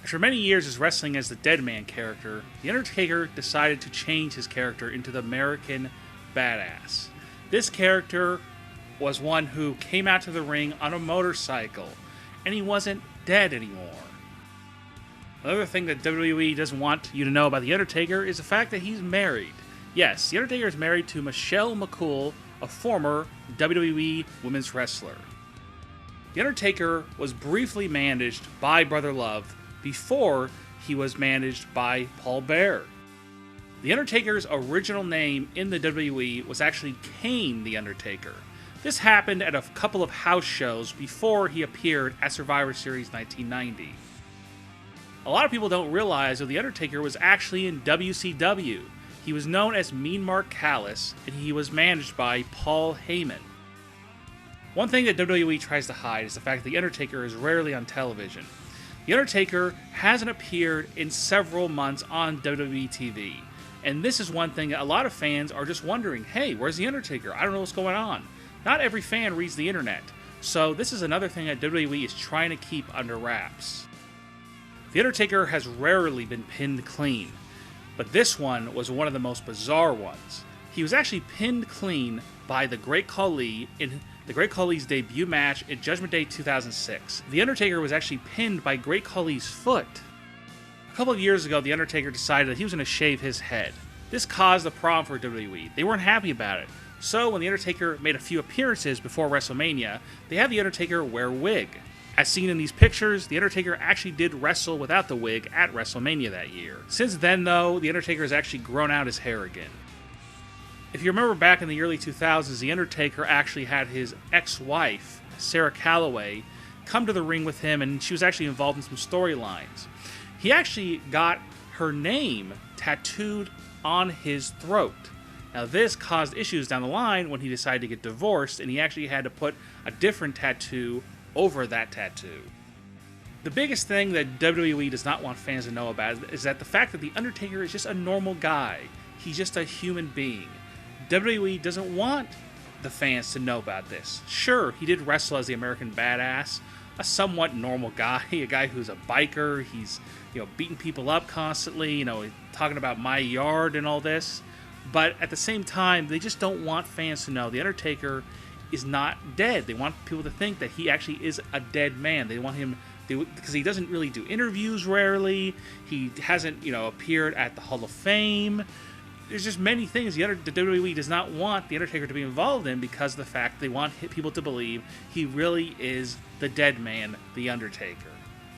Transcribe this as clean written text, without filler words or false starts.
After many years as wrestling as the Dead Man character, The Undertaker decided to change his character into the American Badass. This character was one who came out to the ring on a motorcycle, and he wasn't dead anymore. Another thing that WWE doesn't want you to know about The Undertaker is the fact that he's married. Yes, The Undertaker is married to Michelle McCool, a former WWE women's wrestler. The Undertaker was briefly managed by Brother Love before he was managed by Paul Bearer. The Undertaker's original name in the WWE was actually Kane the Undertaker. This happened at a couple of house shows before he appeared at Survivor Series 1990. A lot of people don't realize that The Undertaker was actually in WCW. He was known as Mean Mark Callis, and he was managed by Paul Heyman. One thing that WWE tries to hide is the fact that The Undertaker is rarely on television. The Undertaker hasn't appeared in several months on WWE TV, and this is one thing that a lot of fans are just wondering, hey, where's The Undertaker? I don't know what's going on. Not every fan reads the internet, so this is another thing that WWE is trying to keep under wraps. The Undertaker has rarely been pinned clean, but this one was one of the most bizarre ones. He was actually pinned clean by the Great Khali in the Great Khali's debut match in Judgment Day 2006. The Undertaker was actually pinned by Great Khali's foot. A couple of years ago, The Undertaker decided that he was going to shave his head. This caused a problem for WWE. They weren't happy about it. So when The Undertaker made a few appearances before WrestleMania, they had The Undertaker wear a wig. As seen in these pictures, The Undertaker actually did wrestle without the wig at WrestleMania that year. Since then, though, The Undertaker has actually grown out his hair again. If you remember back in the early 2000s, The Undertaker actually had his ex-wife, Sarah Calloway, come to the ring with him, and she was actually involved in some storylines. He actually got her name tattooed on his throat. Now, this caused issues down the line when he decided to get divorced, and he actually had to put a different tattoo over that tattoo. The biggest thing that WWE does not want fans to know about is that the fact that The Undertaker is just a normal guy. He's just a human being. WWE doesn't want the fans to know about this. Sure, he did wrestle as the American Badass, a somewhat normal guy, a guy who's a biker. He's, beating people up constantly, talking about my yard and all this. But at the same time, they just don't want fans to know The Undertaker is not dead. They want people to think that he actually is a dead man. They want him, because he doesn't really do interviews rarely. He hasn't, appeared at the Hall of Fame. There's just many things the WWE does not want The Undertaker to be involved in because of the fact they want people to believe he really is the dead man, The Undertaker.